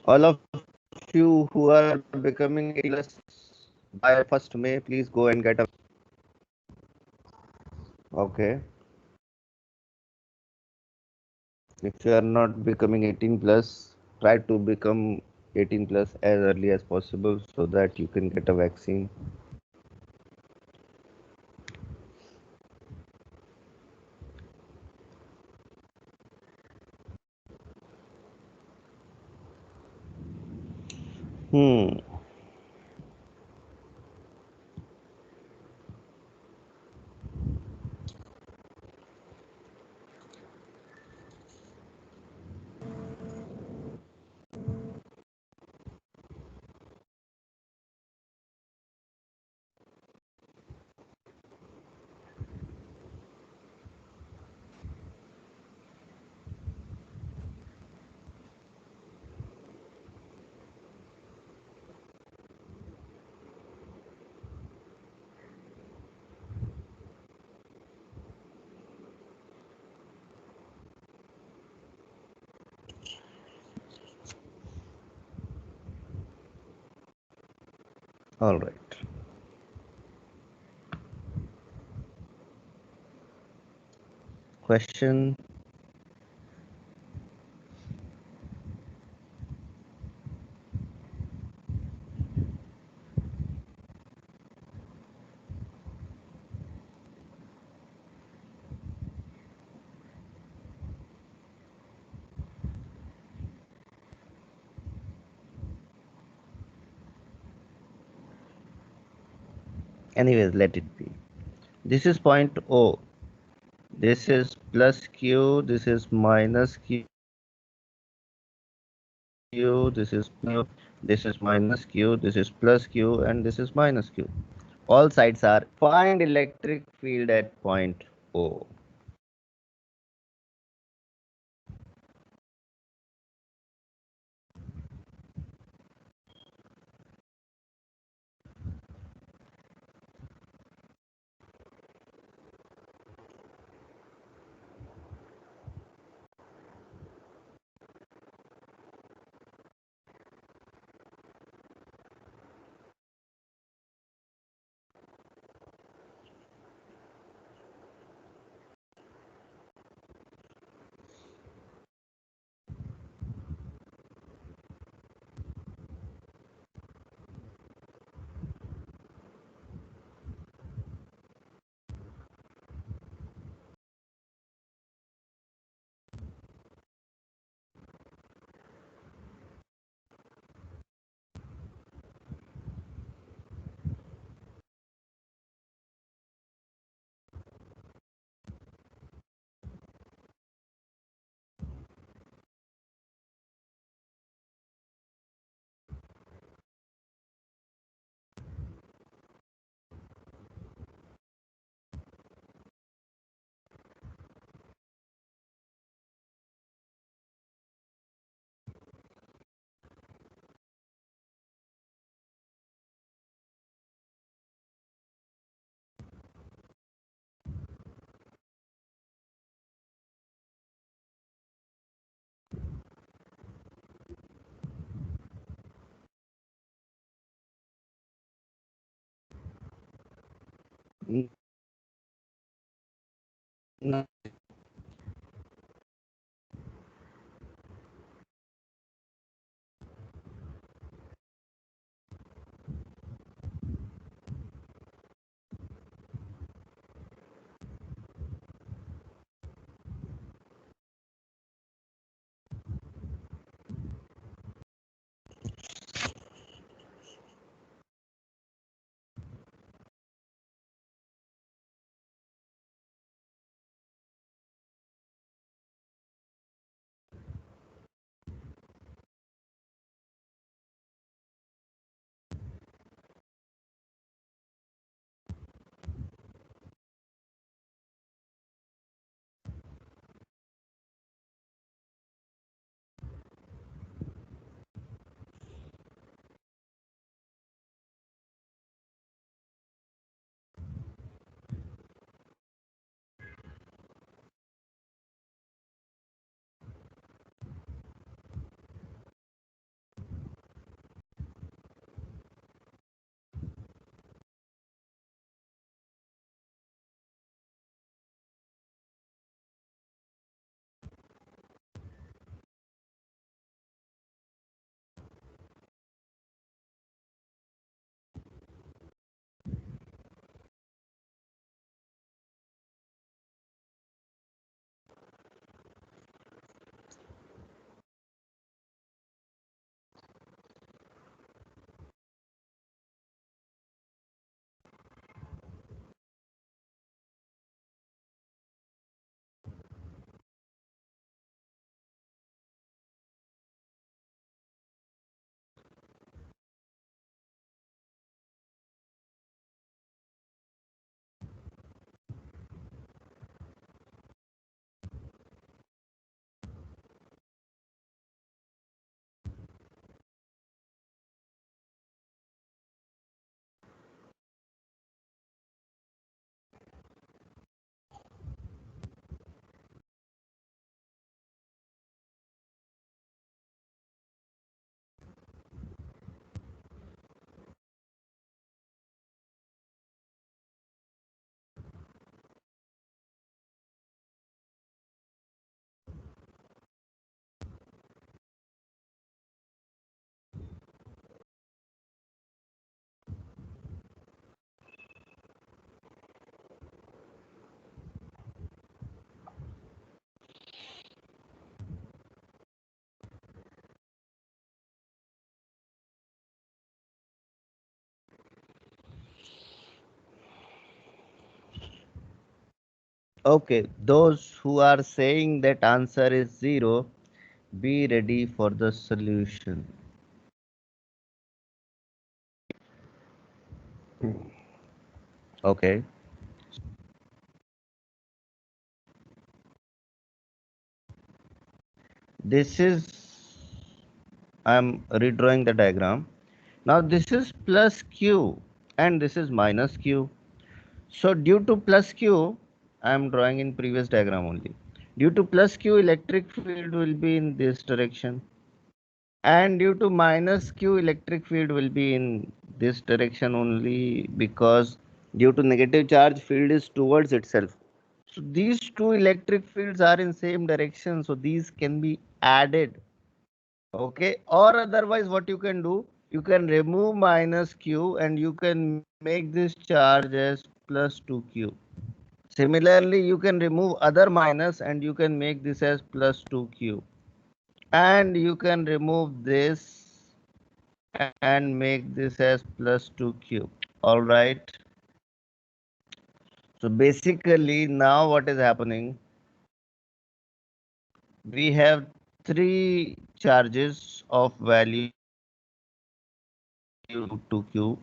All of you who are becoming 18 plus by 1st May, please go and get a. Okay. If you are not becoming 18 plus, try to become 18 plus as early as possible so that you can get a vaccine. Hmm. All right. Question. Anyways, let it be. This is point O. This is plus Q. This is minus Q. This is Q. This is minus Q. This is plus Q. And this is minus Q. All sides are find electric field at point O. Okay, those who are saying that answer is 0, be ready for the solution. Okay, this is, I'm redrawing the diagram. Now this is plus Q and this is minus Q. So due to plus Q, I am drawing in previous diagram only. Due to plus Q, electric field will be in this direction. And due to minus Q, electric field will be in this direction only, because due to negative charge, field is towards itself. So these two electric fields are in same direction. So these can be added. Okay. Or otherwise what you can do, you can remove minus Q and you can make this charge as plus 2Q. Similarly, you can remove other minus and you can make this as plus 2Q. And you can remove this and make this as plus 2Q. All right. So basically now what is happening? We have three charges of value 2Q,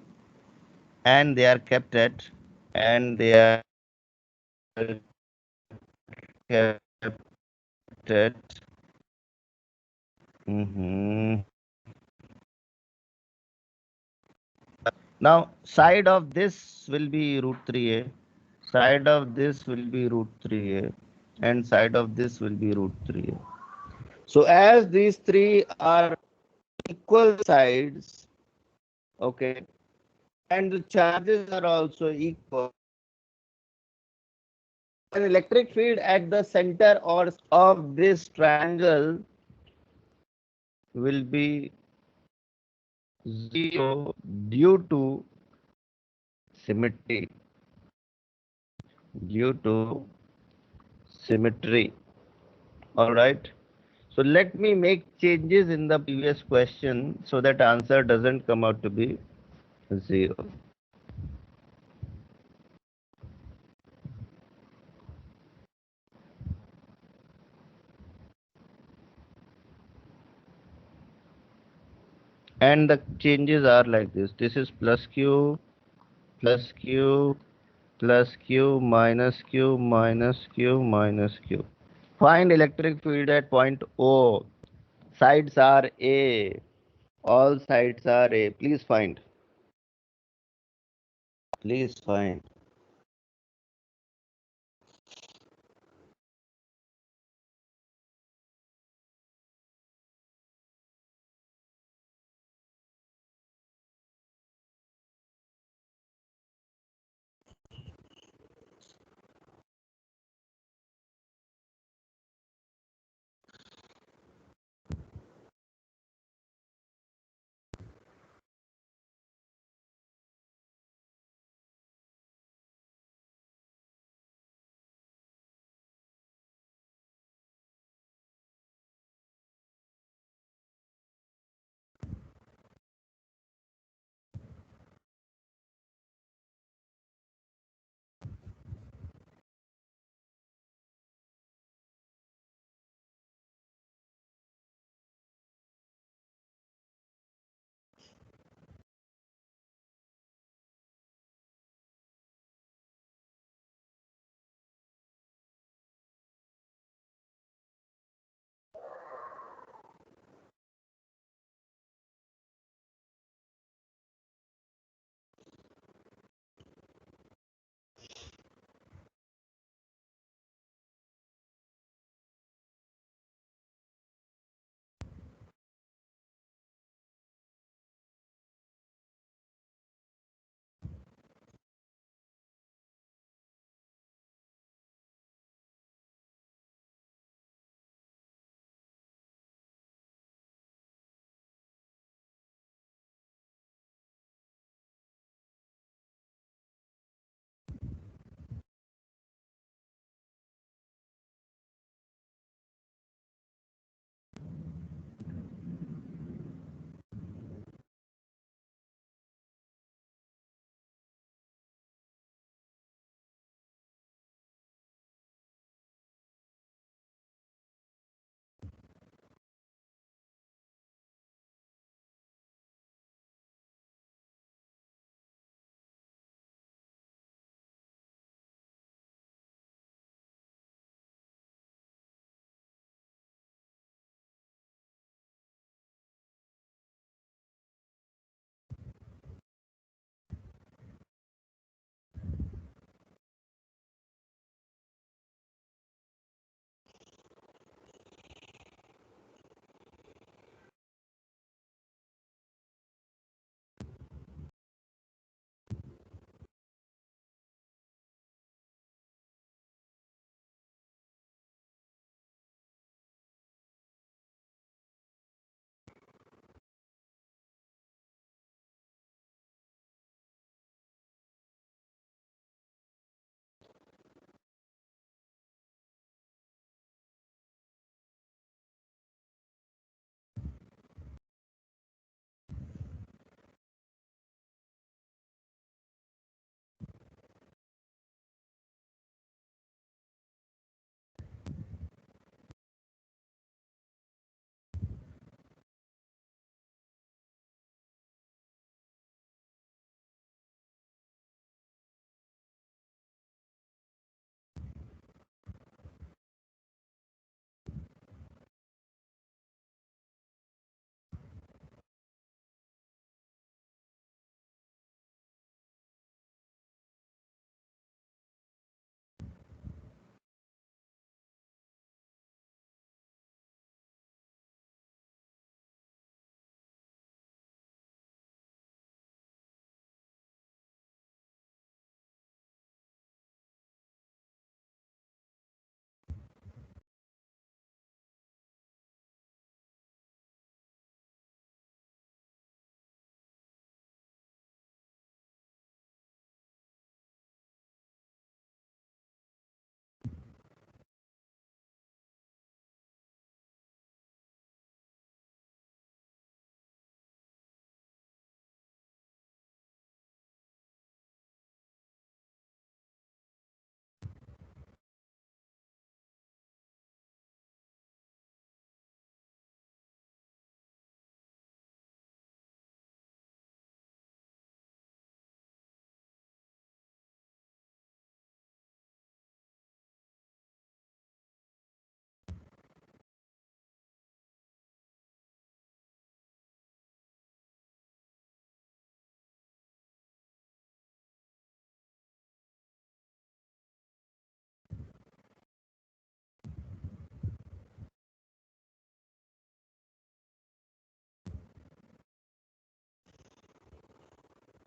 and they are kept at, and they are kept at, mhm. Now side of this will be root 3a, side of this will be root 3a, and side of this will be root 3a. So as these three are equal sides, okay, and the charges are also equal, an electric field at the center or of this triangle will be 0 due to symmetry, due to symmetry. All right. So let me make changes in the previous question so that answer doesn't come out to be 0. And the changes are like this. This is plus Q, plus Q, plus Q, minus Q, minus Q, minus Q. Find electric field at point O. Sides are A. All sides are A. Please find. Please find.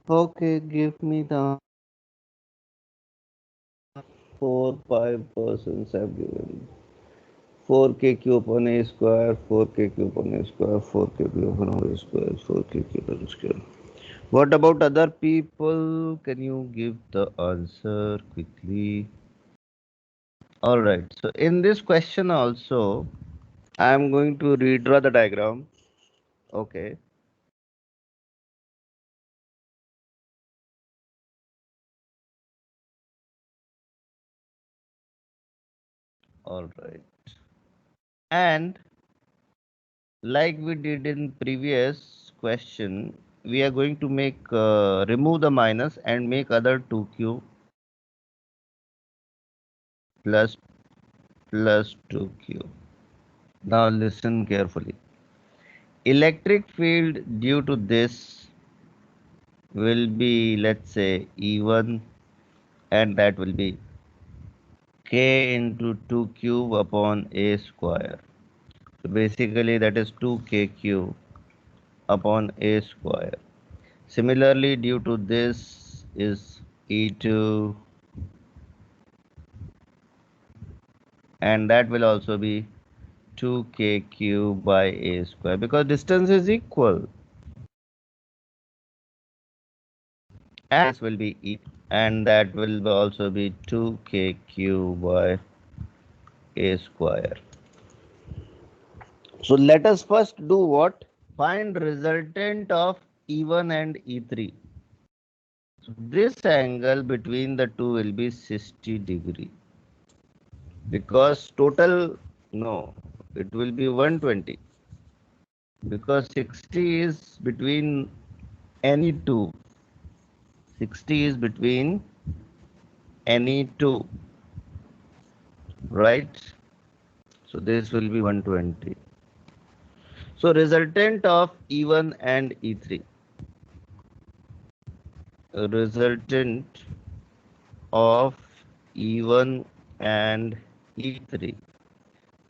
Okay, give me the 4 5 persons have given 4k upon a square, 4k upon a square, 4k upon a square, 4k upon a square. What about other people? Can you give the answer quickly? All right. So in this question also, I am going to redraw the diagram. Okay. All right. And like we did in previous question, we are going to make remove the minus and make other 2q plus plus 2q. Now listen carefully. Electric field due to this will be, let's say, E1, and that will be k into 2 cube upon a square. So basically that is 2k cube upon a square. Similarly, due to this is E2, and that will also be 2k cube by a square because distance is equal. And this will be E, and that will also be 2k cube by a square. So let us first do what? Find resultant of E1 and E3. So this angle between the two will be 60 degree because total, no, it will be 120 because 60 is between any two. 60 is between any two, right? So this will be 120. So resultant of E1 and E3. Resultant of E1 and E3.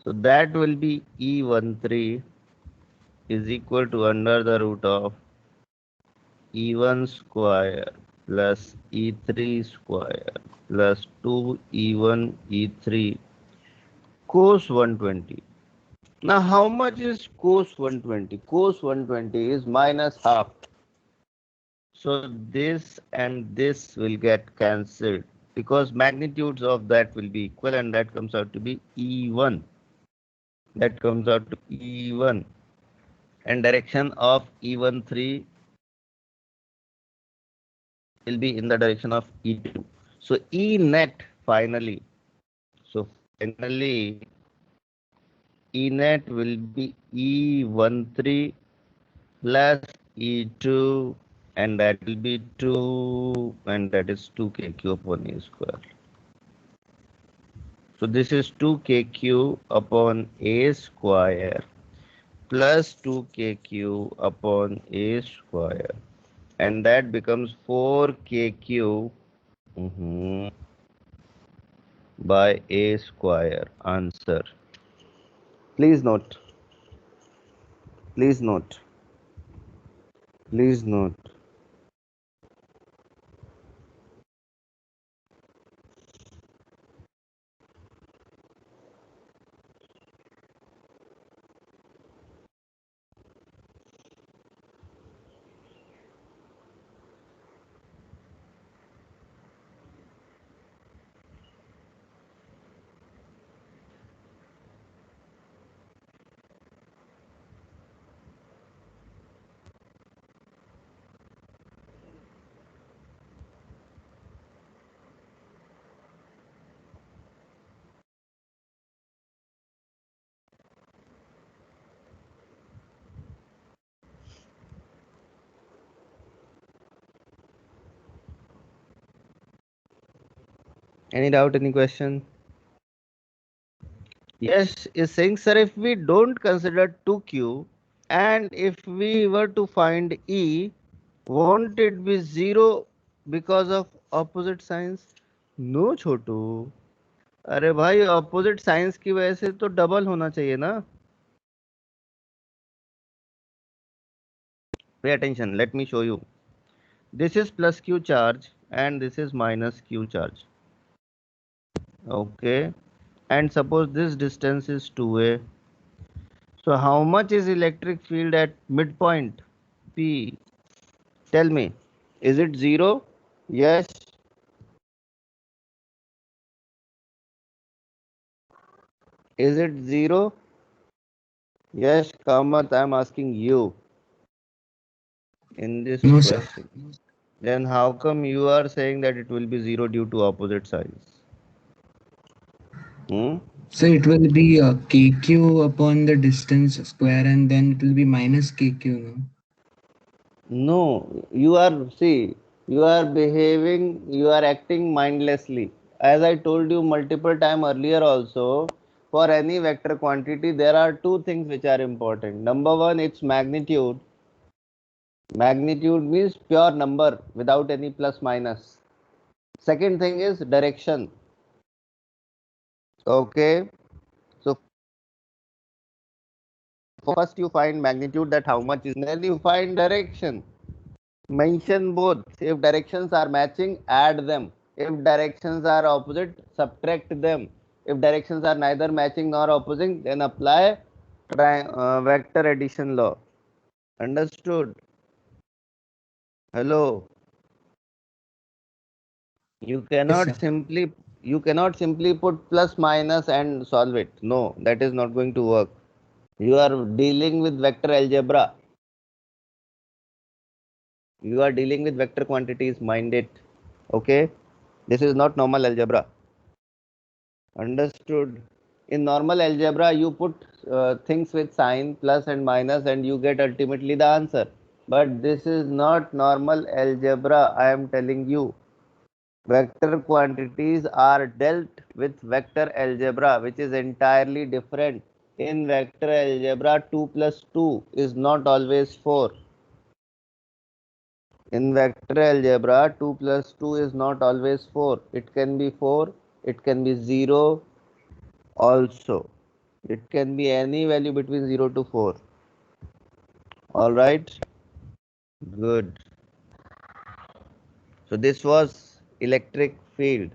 So that will be E13 is equal to under the root of E1 square plus E3 square plus 2 E1 E3 cos 120. Now how much is cos 120? Cos 120 is minus half. So this and this will get cancelled because magnitudes of that will be equal, and that comes out to be E1. That comes out to E1, and direction of E13 will be in the direction of E2. So E net finally. So finally E net will be E13 plus E2, and that will be 2, and that is 2kq upon a square. So this is 2kq upon a square plus 2kq upon a square, and that becomes 4kq by a square. Answer. Please note. Please note. Please note. Any doubt? Any question? Yes, is saying, sir, if we don't consider 2q and if we were to find E, won't it be 0 because of opposite signs? No, छोटू. अरे भाई opposite signs की वजह से तो double होना चाहिए ना. Pay attention. Let me show you. This is plus q charge and this is minus q charge. Okay. And suppose this distance is 2a. So how much is electric field at midpoint P? Tell me. Is it 0? Yes. Is it 0? Yes, Kamath, I am asking you in this No, sir. question. Then how come you are saying that it will be 0 due to opposite sides? Hmm? So it will be kq upon the distance square, and then it will be minus kq. No? No, you are behaving, you are acting mindlessly. As I told you multiple time earlier also, for any vector quantity, there are two things which are important. Number one, its magnitude. Magnitude means pure number without any plus minus. Second thing is direction. Okay. So first you find magnitude, that how much is, then you find direction. Mention both. If directions are matching, add them. If directions are opposite, subtract them. If directions are neither matching nor opposing, then apply vector addition law. Understood? Hello. You Yes, cannot sir. simply you cannot simply put plus minus and solve it. No, that is not going to work. You are dealing with vector algebra. You are dealing with vector quantities, mind it. Okay? This is not normal algebra. Understood? In normal algebra, you put things with sign plus and minus and you get ultimately the answer. But this is not normal algebra, I am telling you. Vector quantities are dealt with vector algebra, which is entirely different. In vector algebra, 2 plus 2 is not always 4. In vector algebra, 2 plus 2 is not always 4. It can be 4, it can be 0 also. It can be any value between 0 to 4. Alright? Good. So this was electric field.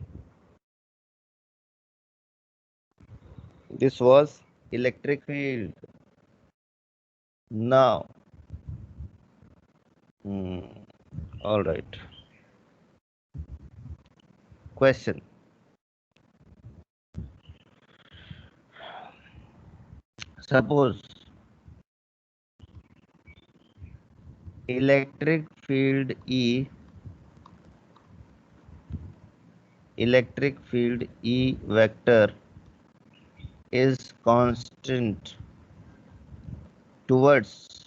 This was electric field. Now, alright. Question. Suppose electric field E vector is constant towards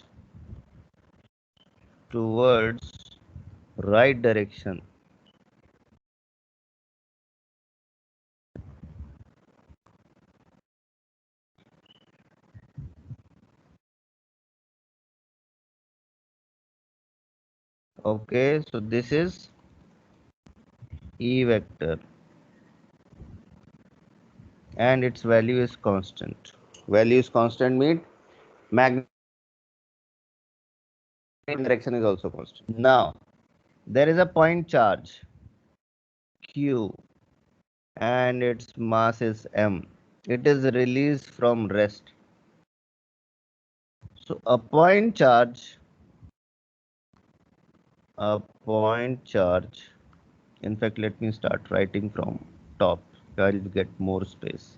right direction. Okay, so this is E vector and its value is constant. Value is constant means magnetic direction is also constant. Now, there is a point charge Q and its mass is m. It is released from rest. So a point charge, in fact, let me start writing from top. I'll get more space.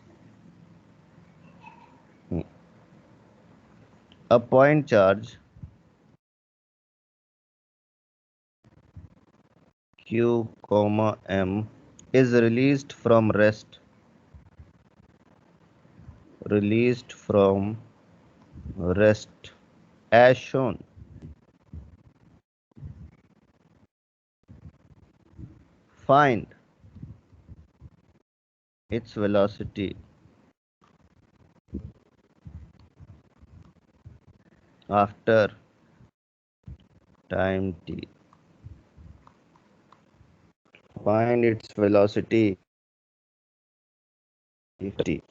A point charge Q, comma m is released from rest as shown. Find its velocity after time t. Find its velocity t.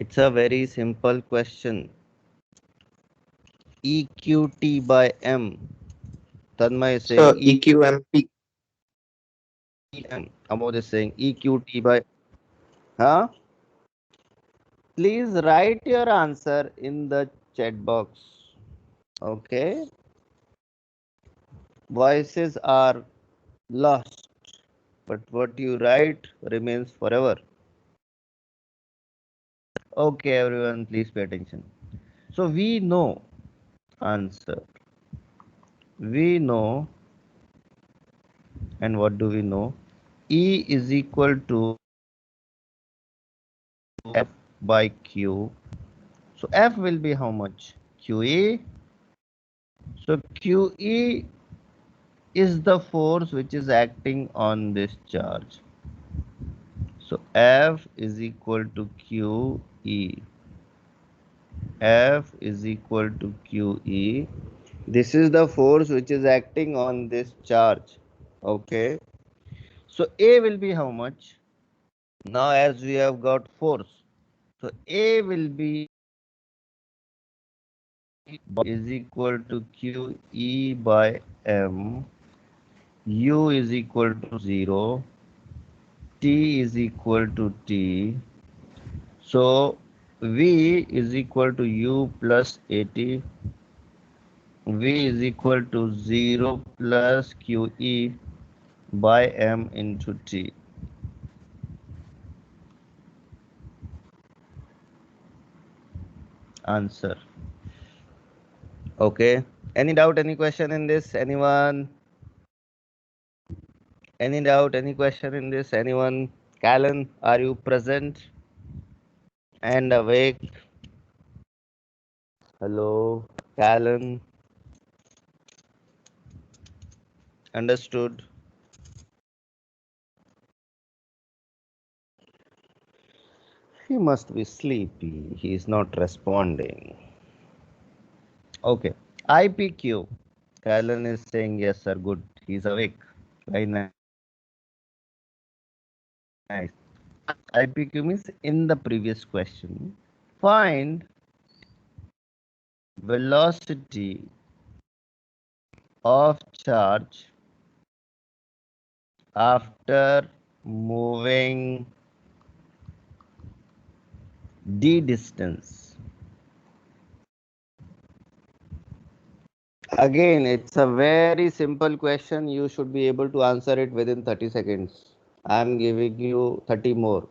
It's a very simple question. EQT by M. Tanmay is saying So EQMP. EM. Amod is saying EQT by. Huh? Please write your answer in the chat box. Okay. Voices are lost, but what you write remains forever. Okay, everyone, please pay attention. So we know answer. We know, and what do we know? E is equal to F by Q. So F will be how much? QE. So QE is the force which is acting on this charge. So F is equal to QE. F is equal to QE. This is the force which is acting on this charge. Okay. So A will be how much? Now as we have got force. So A will be is equal to QE by M. U is equal to 0. T is equal to T. So V is equal to U plus AT. V is equal to 0 plus QE by M into T. Answer. Okay. Any doubt, any question in this? Anyone? Any doubt, any question in this? Anyone? Callan, are you present and awake? Hello, Callan. Understood. He must be sleepy. He is not responding. Okay. IPQ. Callan is saying yes, sir. Good. He's awake. Very nice. IPQ means in the previous question, find velocity of charge after moving d distance. Again, it's a very simple question. You should be able to answer it within 30 seconds. I'm giving you 30 more.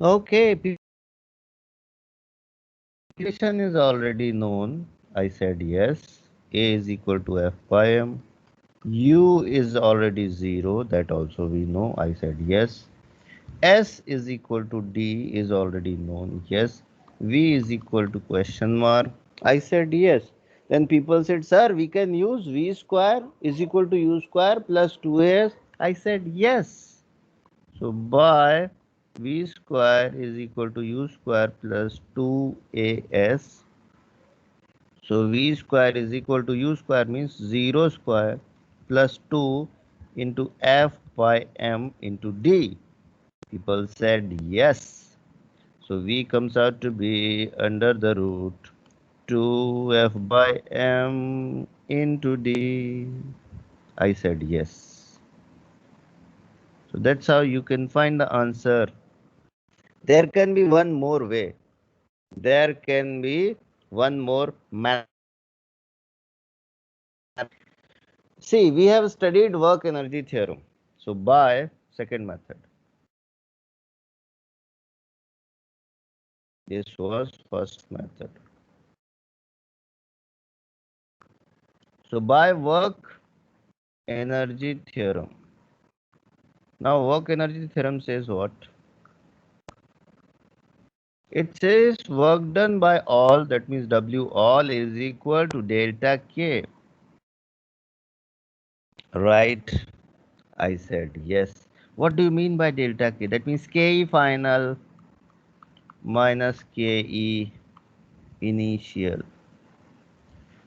Okay, equation is already known. I said yes. A is equal to F by M. U is already 0. That also we know. I said yes. S is equal to D is already known. Yes. V is equal to question mark. I said yes. Then people said, sir, we can use V square is equal to U square plus 2AS. I said yes. So by V square is equal to U square plus 2AS. So V square is equal to U square means 0 square plus 2 into F by M into D. People said yes. So V comes out to be under the root 2F by M into D. I said yes. So that's how you can find the answer. There can be one more way. There can be one more method. See, we have studied work energy theorem. So by second method. This was first method. So by work energy theorem. Now work energy theorem says what? It says work done by all, that means W all is equal to delta K. Right? I said yes. What do you mean by delta K? That means KE final minus KE initial.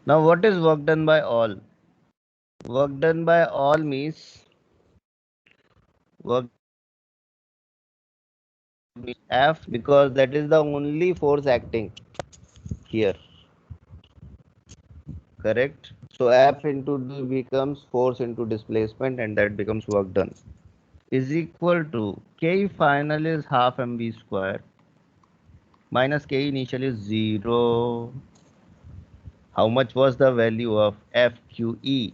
Now what is work done by all? Work done by all means work F, because that is the only force acting here. Correct? So F into D becomes force into displacement and that becomes work done. Is equal to K final is half mv square minus K initial is 0. How much was the value of FQE?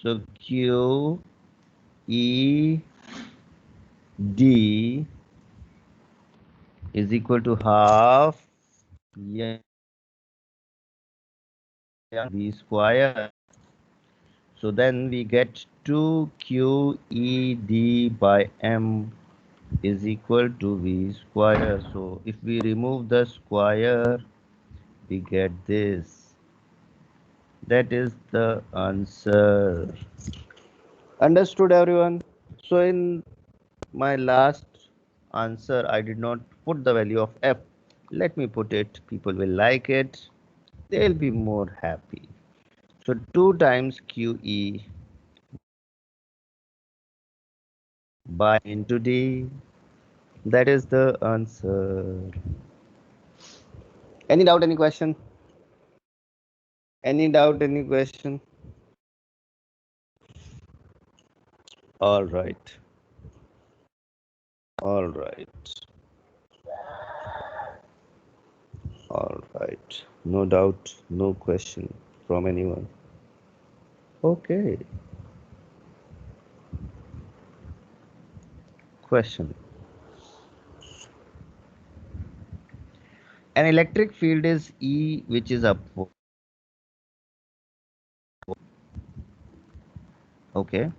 So QED is equal to half v square. So then we get 2QED by M is equal to V square. So if we remove the square, we get this. That is the answer. Understood, everyone? So in my last answer, I did not put the value of F. Let me put it. People will like it. They'll be more happy. So 2 times QE by into D. That is the answer. Any doubt, any question? Any doubt, any question? All right. All right. All right. No doubt, no question from anyone. Okay. Question. An electric field is E, which is upward. Okay.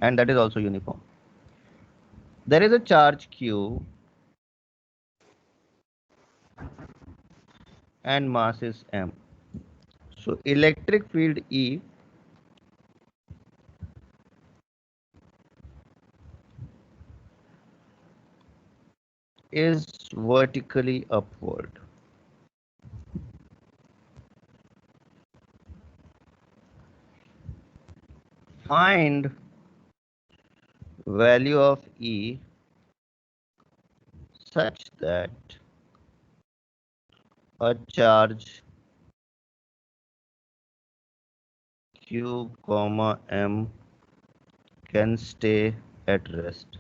And that is also uniform. There is a charge Q and mass is M. So electric field E is vertically upward. Find value of E such that a charge Q comma M can stay at rest.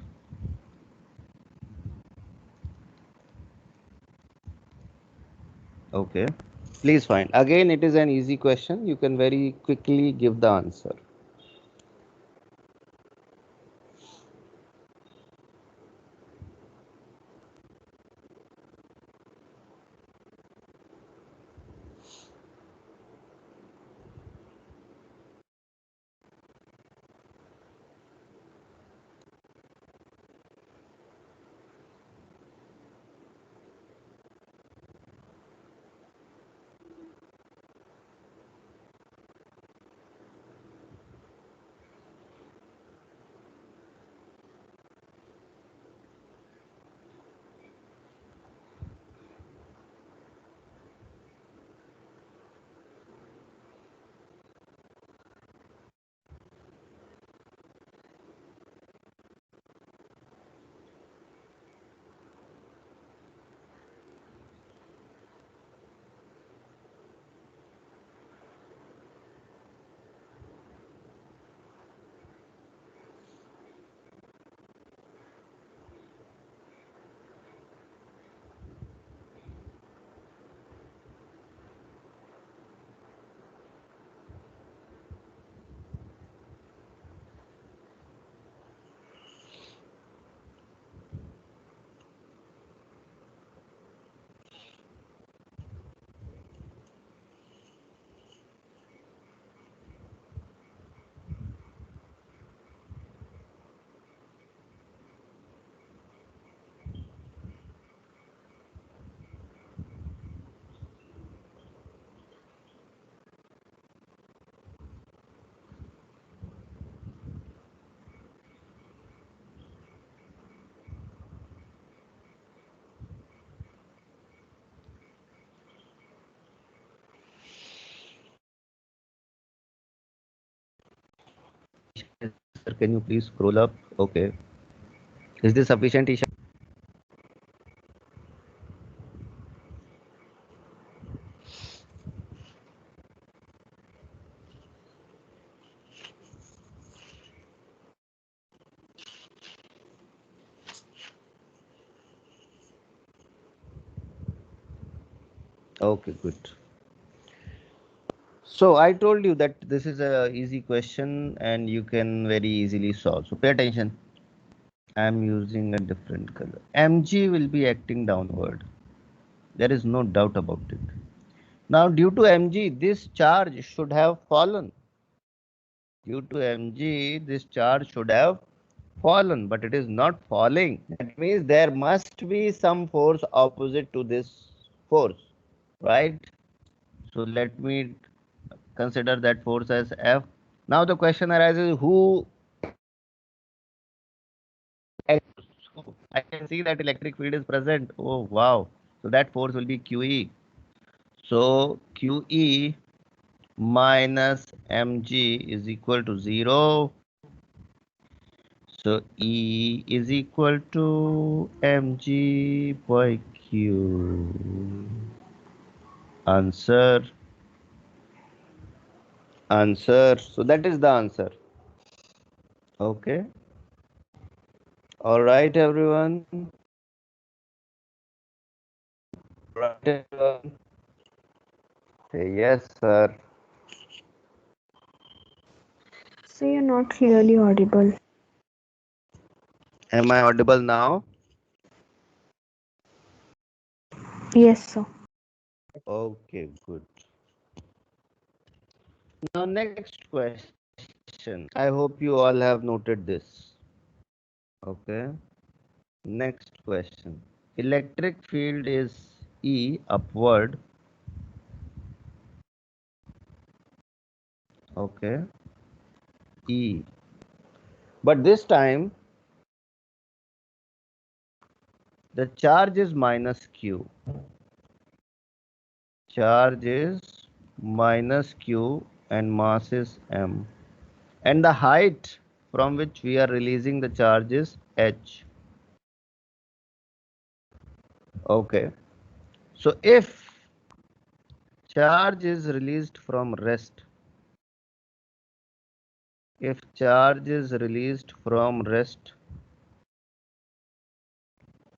Okay. Please find. Again, it is an easy question. You can very quickly give the answer. can you please scroll up? Okay. Is this sufficient, Isha? Okay, good. So I told you that this is a easy question and you can very easily solve. So pay attention. I am using a different color. Mg will be acting downward. There is no doubt about it. Now due to Mg, this charge should have fallen. Due to Mg, this charge should have fallen, but it is not falling. That means there must be some force opposite to this force, right? So let me consider that force as F. Now the question arises, who? I can see that electric field is present. Oh wow. So that force will be QE. So QE minus mg is equal to 0. So E is equal to mg by q. Answer. Answer. So that is the answer. Okay. All right, everyone. Right, everyone. Say yes, sir. So you're not clearly audible. Am I audible now? Yes, sir. Okay, good. Now, next question. I hope you all have noted this. Okay. Next question. Electric field is E upward. Okay. E. But this time the charge is minus Q. Charge is minus Q and mass is M. And the height from which we are releasing the charge is H. Okay. So if charge is released from rest, if charge is released from rest,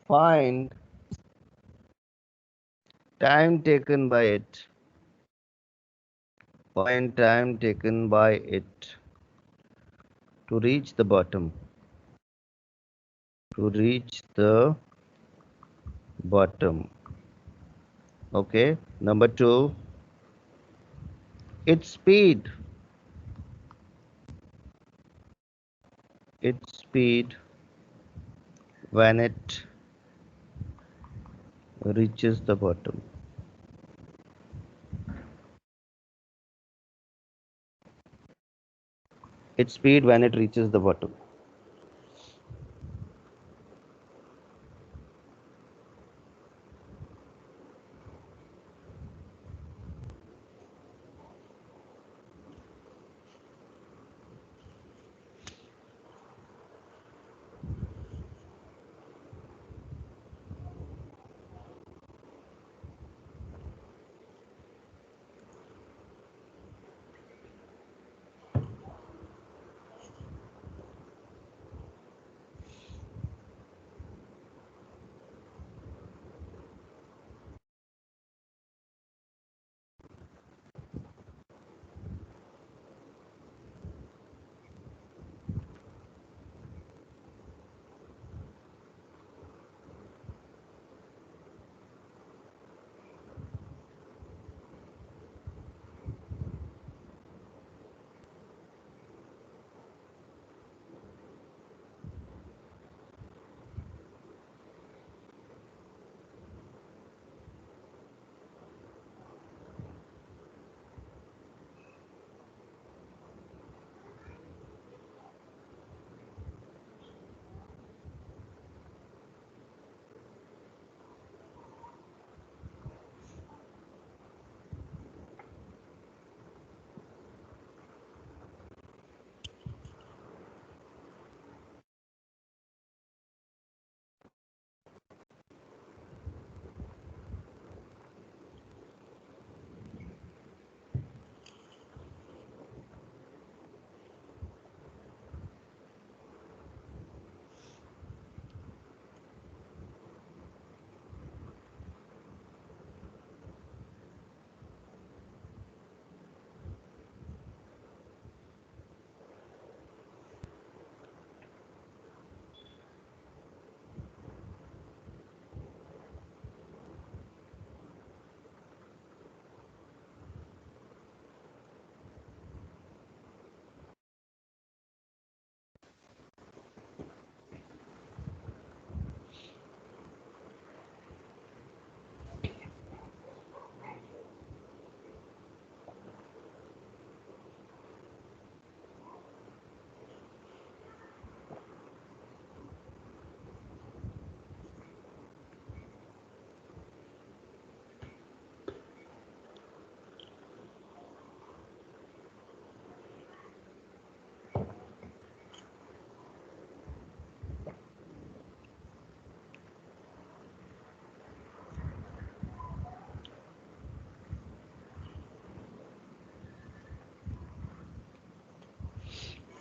find time taken by it. Find time taken by it to reach the bottom. To reach the bottom. Okay. Number 2, its speed. Its speed when it reaches the bottom. Its speed when it reaches the bottom.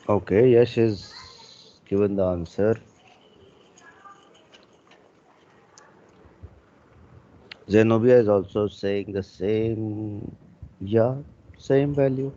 Okay, Yash is given the answer. Zenobia is also saying the same, yeah, same value.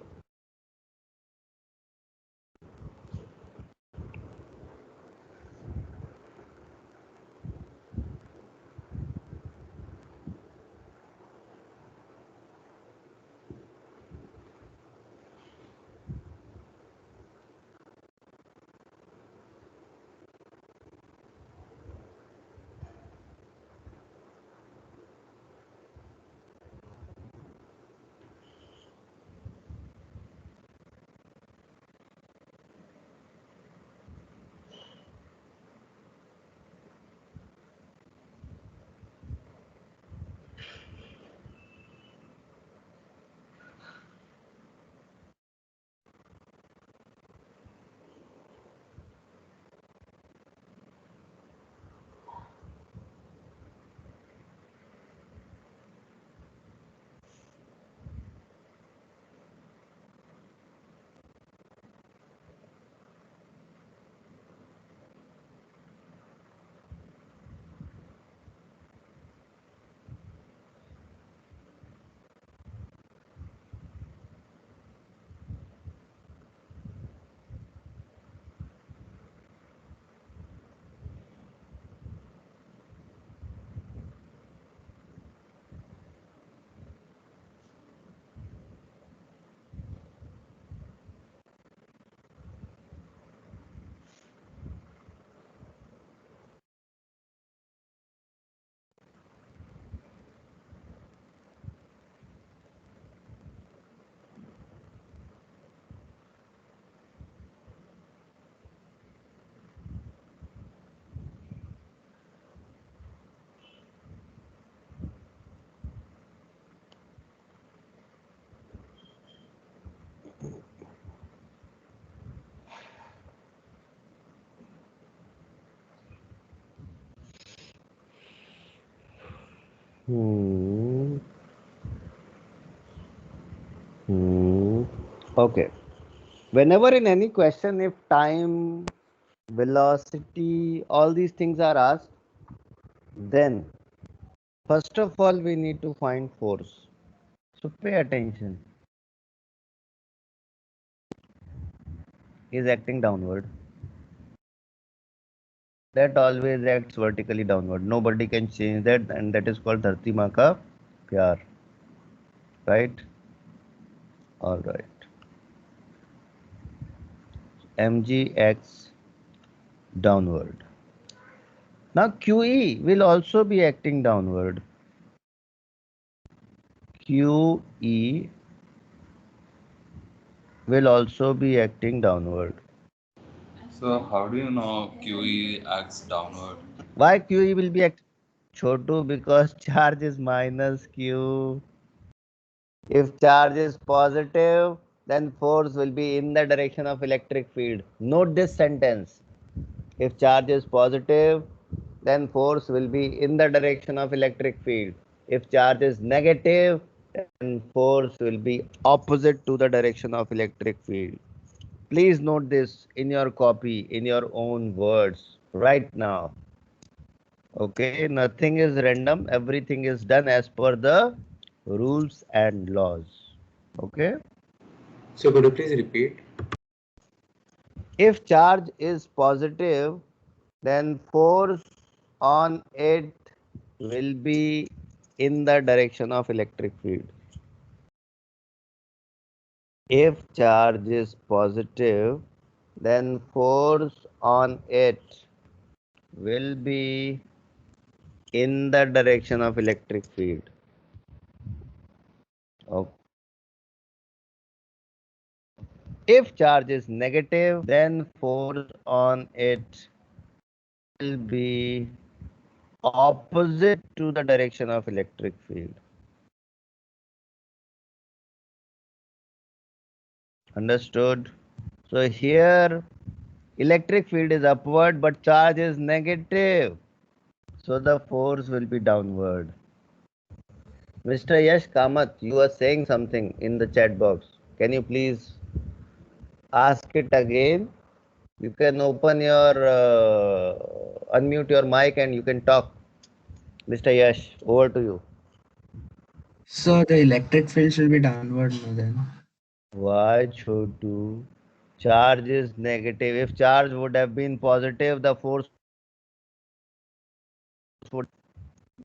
Hmm. Hmm. Okay. Whenever in any question, if time, velocity, all these things are asked, then first of all we need to find force. So pay attention. Is acting downward. That always acts vertically downward. Nobody can change that, and that is called Dharti Maa Ka Pyar. Right? All right. Mg acts downward. Now QE will also be acting downward. QE will also be acting downward. So how do you know QE acts downward? Why QE will be acting? Chotu, because charge is minus Q. If charge is positive, then force will be in the direction of electric field. Note this sentence. If charge is positive, then force will be in the direction of electric field. If charge is negative, then force will be opposite to the direction of electric field. Please note this in your copy, in your own words, right now. Okay, nothing is random, everything is done as per the rules and laws. Okay, So could you please repeat? if charge is positive, then force on it will be in the direction of electric field. If charge is positive, then force on it will be in the direction of electric field. Okay. If charge is negative, then force on it will be opposite to the direction of electric field. Understood? So here electric field is upward but charge is negative. So the force will be downward. Mr. Yash Kamath, you are saying something in the chat box. Can you please Ask it again. You can open your, unmute your mic and you can talk. Mr. Yash, over to you. So the electric field should be downward now then. Why, Chotu? Charge is negative. If charge would have been positive, the force would.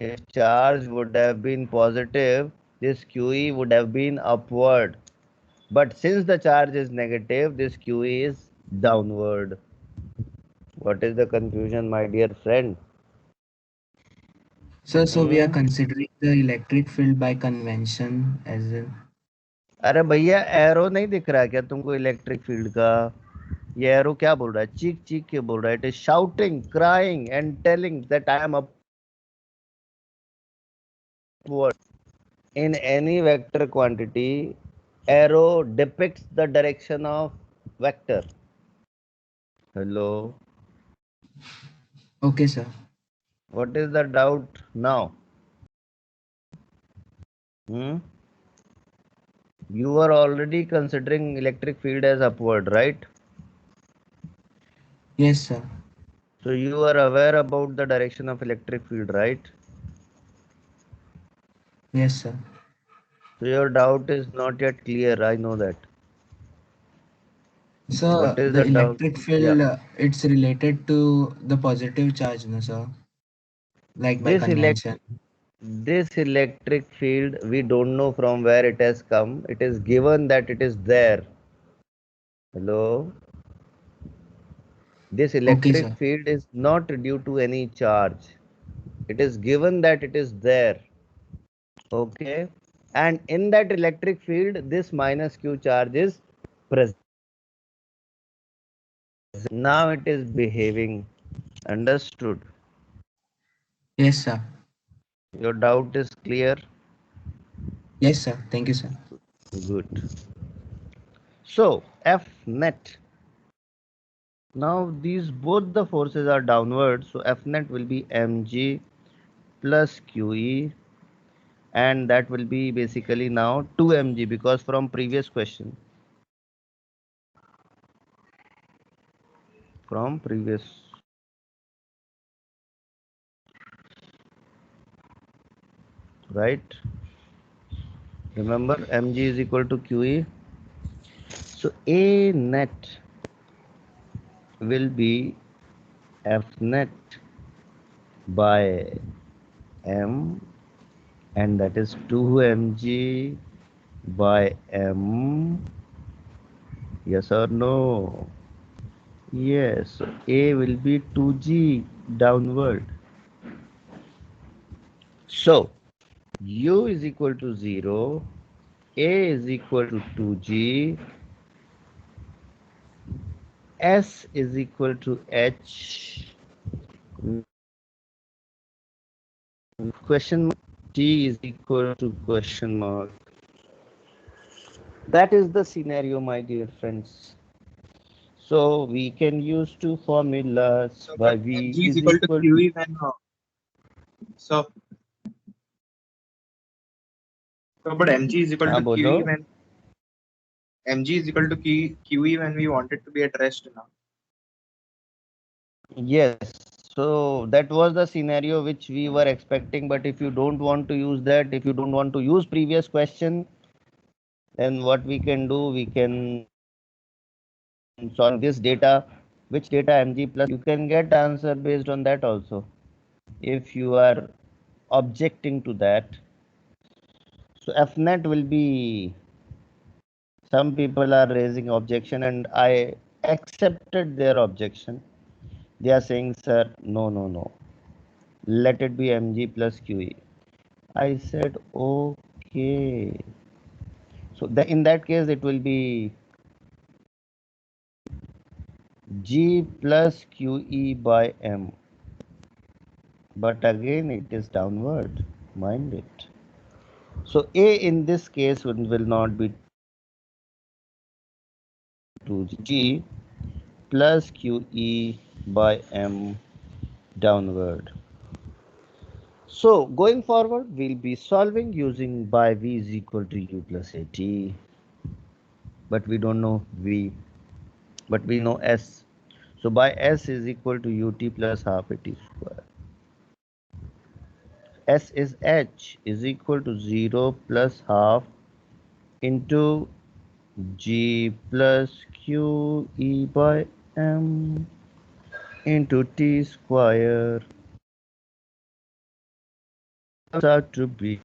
If charge would have been positive, this QE would have been upward. But since the charge is negative, this QE is downward. What is the confusion, my dear friend? So we are Hmm? considering the electric field by convention as well. अरे भैया arrow नहीं दिख रहा क्या तुमको electric field का? ये arrow क्या बोल रहा है? चीख चीख के बोल रहा है. It is shouting, crying and telling that I am upward. In any vector quantity, arrow depicts the direction of vector. Hello. Okay, sir. What is the doubt now? You are already considering electric field as upward, right? Yes, sir. So you are aware about the direction of electric field, right? Yes, sir. So your doubt is not yet clear. I know that. So What is the the doubt? electric Yeah. field, it's related to the positive charge, no, sir? Like by This convention. electric field, we don't know from where it has come. It is given that it is there. Hello. This Okay, electric sir. field is not due to any charge. It is given that it is there. Okay. And in that electric field, this minus q charge is present. Now it is behaving. Understood? Yes, sir. Your doubt is clear? Yes, sir. Thank you, sir. Good. So F net. Now these both the forces are downward. So F net will be mg plus QE, and that will be basically now 2 mg, because from previous question, right? Remember mg is equal to QE. So A net will be F net by m, and that is 2 mg by m. Yes or no? Yes. So A will be 2g downward. So U is equal to 0, A is equal to 2g, S is equal to h, question mark, T is equal to question mark. That is the scenario, my dear friends. So we can use two formulas. So, By but V mg is is equal to equal to, QE when so but mg is equal हाँ to बोलो. QE when mg is equal to QE when we want it to be at rest now. Yes. So that was the scenario which we were expecting. But if you don't want to use that, if you don't want to use previous question, then what we can do, we can solve this data, which data mg plus, you can get answer based on that also, if you are objecting to that. So F net will be, some people are raising objection and I accepted their objection. They are saying, sir, no, let it be mg plus QE. I said, okay. So in that case, it will be G plus QE by M. But again, it is downward. Mind it. So A in this case will not be 2G plus QE by M downward. So going forward, we'll be solving using by V is equal to U plus AT. But we don't know V. but we know S. So by S is equal to ut plus half at square. S is H is equal to 0 plus half into G plus Q E by M into T square. Turns out to be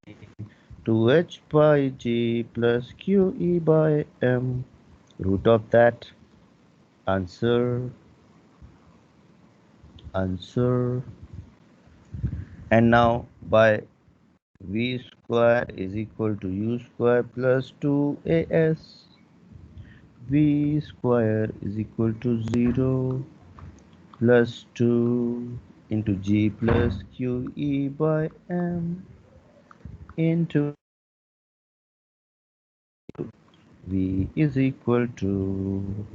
2H by G plus QE by M. Root of that. Answer. And now by V square is equal to U square plus 2AS. V square is equal to 0 plus 2 into G plus QE by M into V is equal to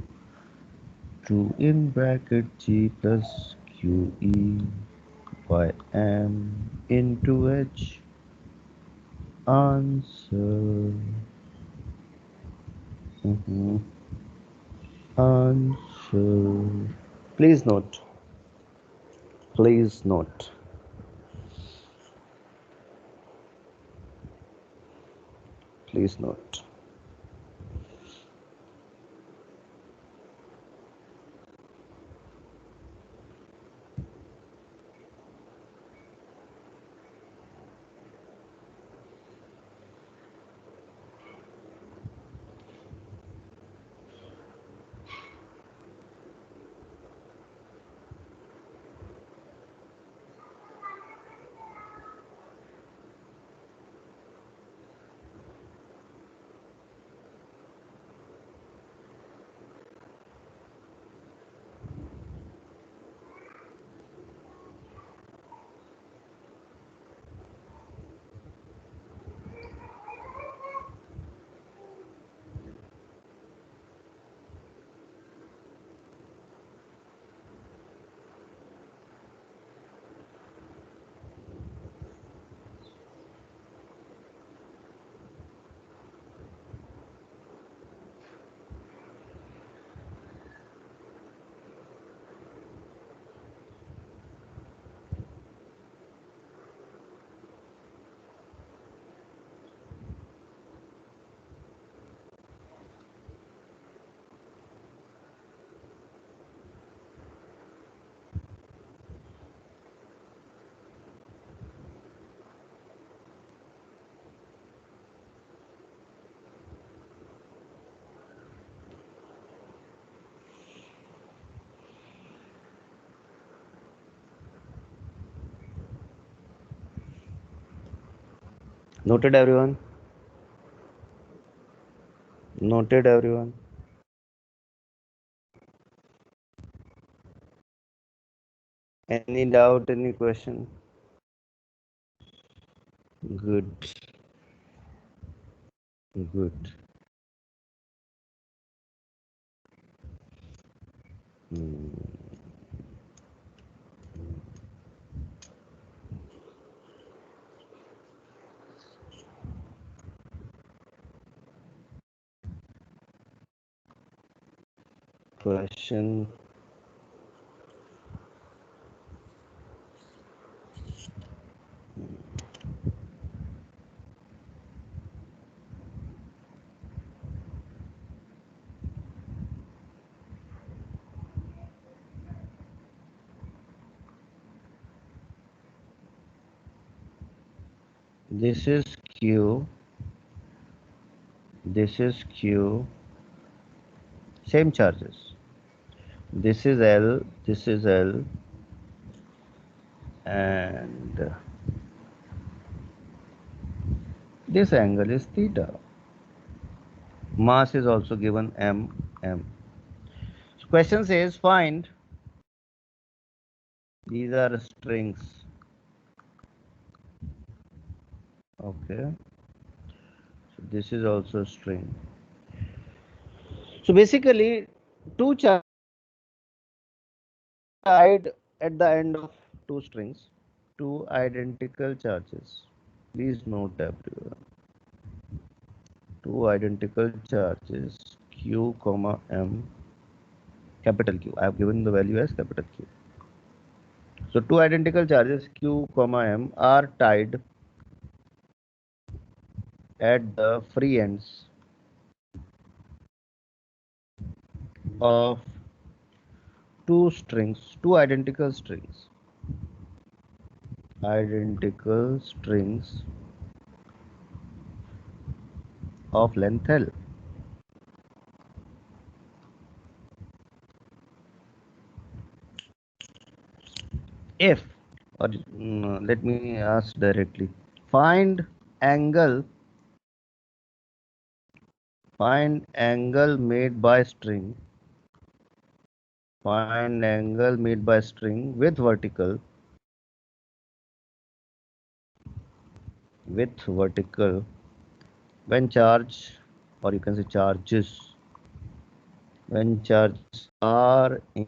2 in bracket G plus QE by M into H. Answer. Answer. Please note. Please note. Please note. Noted, everyone? Noted, everyone? Any doubt, any question? Good. Good. Question. This is Q. This is Q. Same charges. This is L. This is L. And this angle is theta. Mass is also given m. So question says find. These are strings. Okay. So this is also a string. So basically, two charges at the end of two strings, two identical charges. Please note everyone. Two identical charges Q comma M capital Q. I have given the value as capital Q. So two identical charges Q comma M are tied at the free ends of two identical strings of length L. If, or let me ask directly, find angle made by string, with vertical when charge, or you can say charges, when charges are in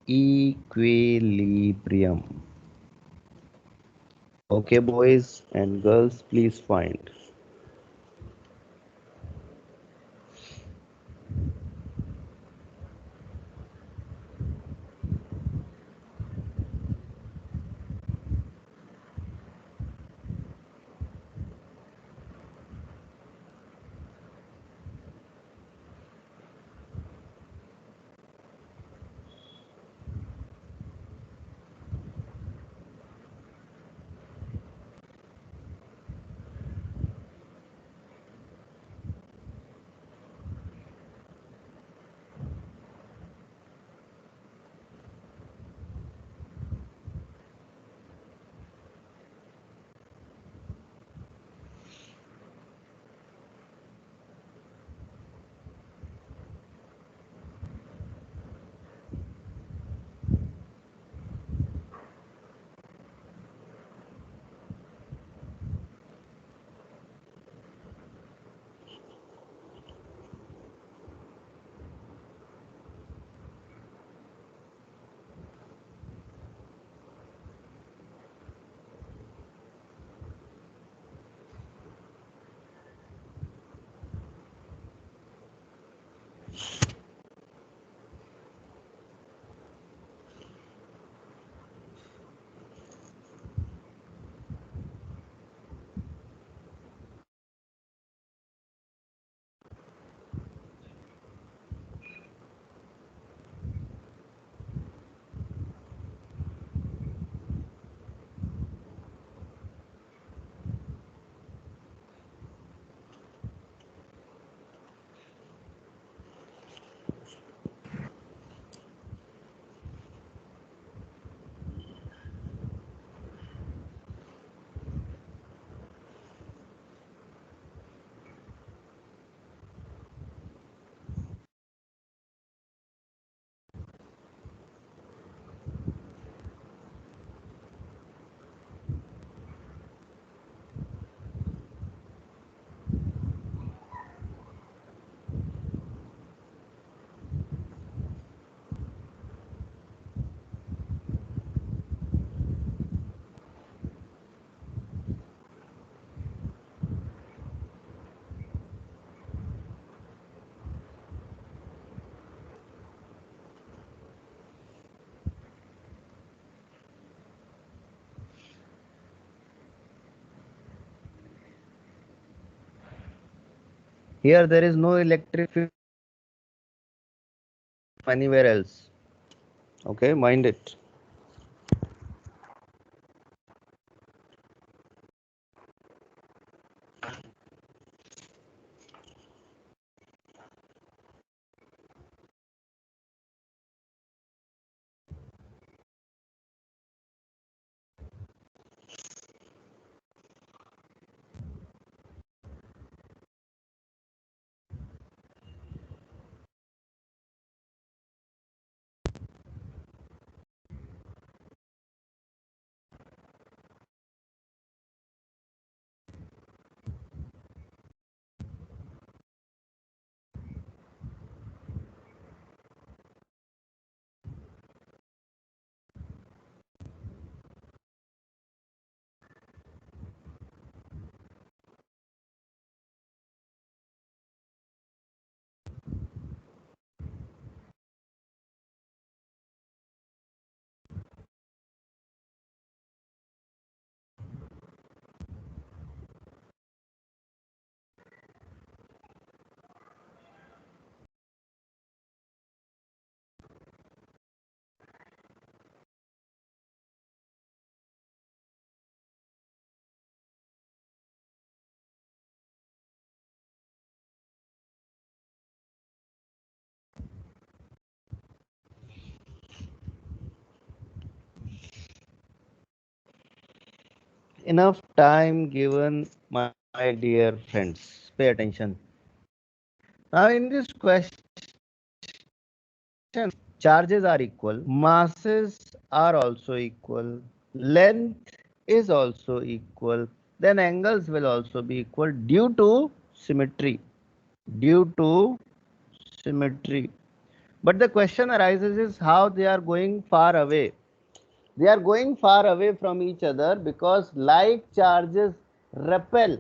equilibrium. Okay, boys and girls, please find. Here there is no electric field anywhere else. Okay, mind it. enough time given, my dear friends. Pay attention. Now, in this question, charges are equal, masses are also equal, length is also equal, then angles will also be equal due to symmetry. Due to symmetry. But the question arises is how they are going far away. They are going far away from each other because like charges repel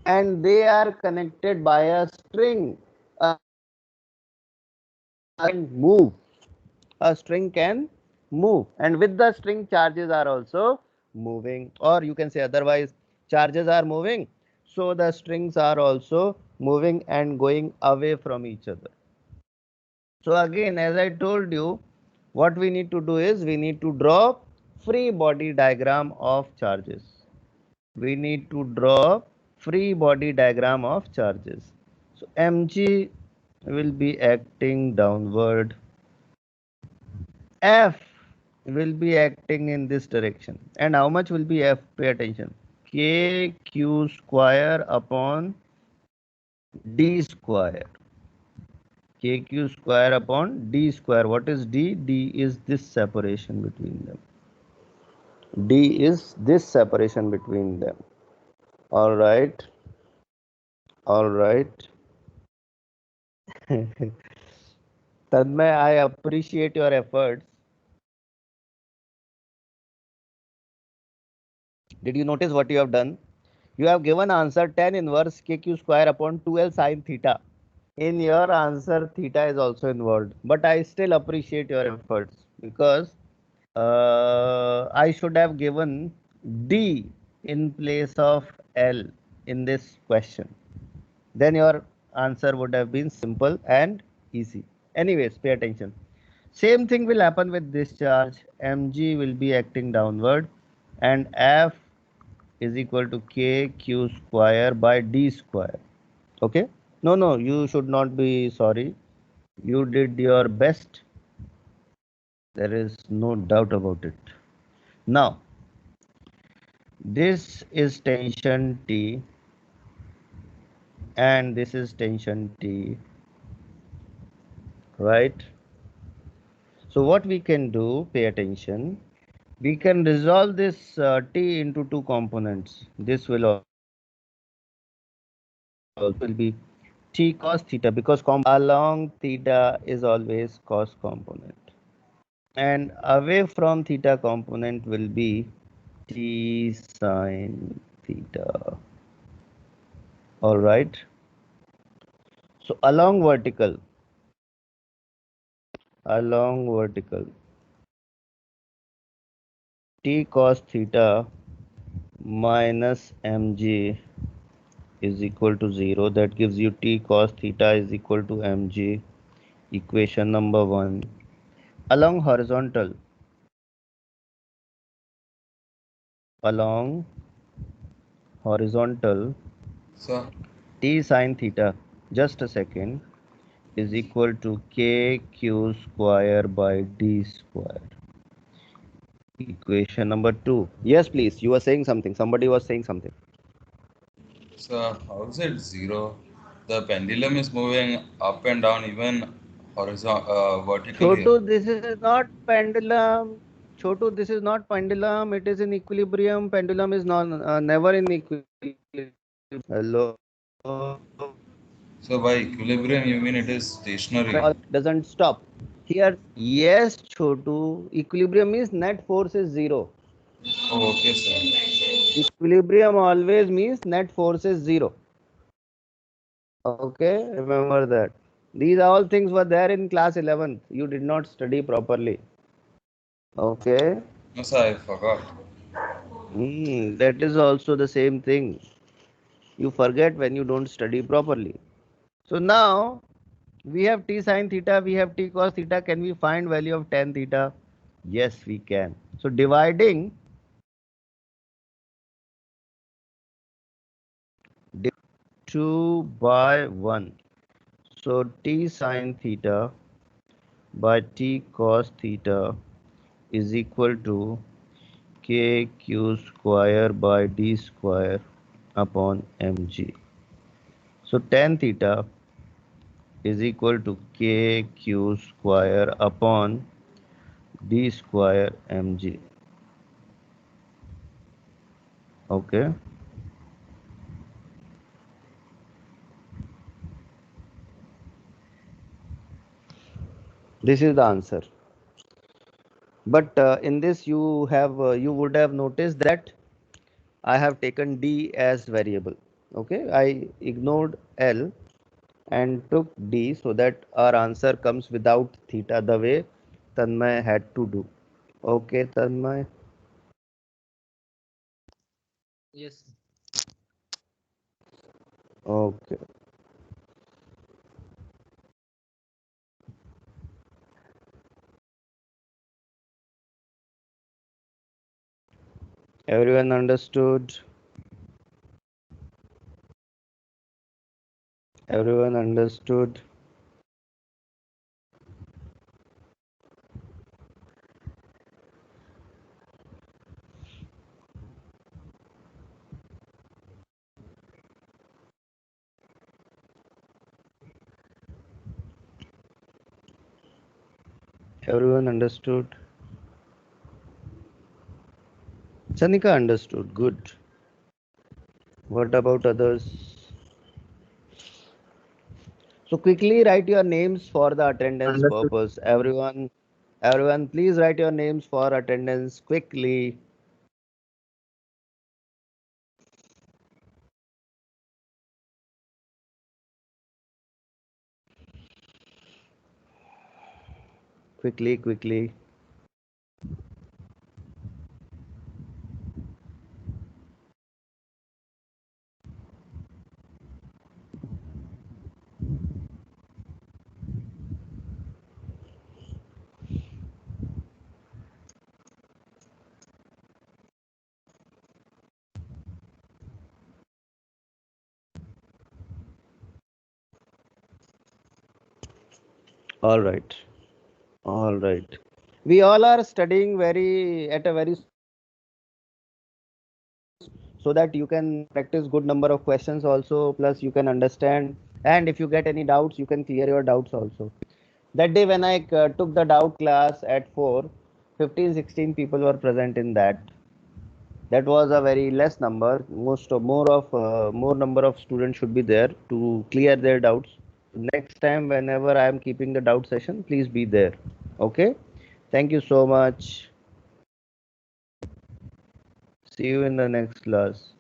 and they are connected by a string. A can move. A string can move, and with the string charges are also moving, or you can say otherwise charges are moving, so the strings are also moving and going away from each other. So again, as I told you, what we need to do is we need to draw free body diagram of charges. We need to draw free body diagram of charges. So mg will be acting downward. F will be acting in this direction. And how much will be F? Pay attention. KQ square upon D square. KQ square upon D square. What is D? D is this separation between them. D is this separation between them. All right. All right. Tanmay, I appreciate your efforts. Did you notice what you have done? You have given answer tan inverse KQ square upon 2L sine theta. In your answer, theta is also involved, but I still appreciate your efforts because I should have given D in place of L in this question. Then your answer would have been simple and easy. Anyways, pay attention. Same thing will happen with this charge. Mg will be acting downward and F is equal to KQ square by D square. Okay? No, you should not be sorry. You did your best. There is no doubt about it. Now, this is tension T and this is tension T, right? So what we can do, pay attention, we can resolve this T into two components. This will be T cos theta because along theta is always cos component. And away from theta component will be T sine theta. All right. So along vertical, T cos theta minus mg is equal to 0. That gives you T cos theta is equal to mg. Equation number 1. Along horizontal, So, T sine theta, just a second, is equal to KQ square by D square. Equation number 2. Yes, please. You were saying something. Somebody was saying something. so how is it zero? The pendulum is moving up and down even vertically. Chotu, this is not pendulum. Chotu, this is not pendulum. It is in equilibrium. Pendulum is not never in equilibrium. Hello. So by equilibrium, you mean it is stationary? Doesn't stop. Here, yes, Chotu. Equilibrium means net force is 0. Oh, okay, sir. Equilibrium always means net force is 0. Okay, remember that. These all things were there in class 11th. You did not study properly. Okay. No, sir, I forgot. That is also the same thing. You forget when you don't study properly. So now we have t sine theta, we have t cos theta. Can we find value of tan theta? Yes, we can. So dividing 2 by 1. So t sine theta by t cos theta is equal to kq square by d square upon mg. So tan theta is equal to kq square upon d square mg. Okay. This is the answer. But in this you would have noticed that I have taken d as variable. Okay, I ignored L and took d so that our answer comes without theta, the way Tanmay had to do. Okay, Tanmay. Yes. Okay. Everyone understood? Everyone understood? Everyone understood? Chanika understood. Good. What about others? So quickly write your names for the attendance Understood. purpose. Everyone, please write your names for attendance quickly. Quickly, quickly. All right. All right. We all are studying very at a very so that you can practice good number of questions also, plus you can understand, and if you get any doubts you can clear your doubts also. That day when I took the doubt class at 4, 15, 16 people were present in that. That was a very less number. More number of students should be there to clear their doubts. Next time whenever I am keeping the doubt session, please be there. Okay, thank you so much. See you in the next class.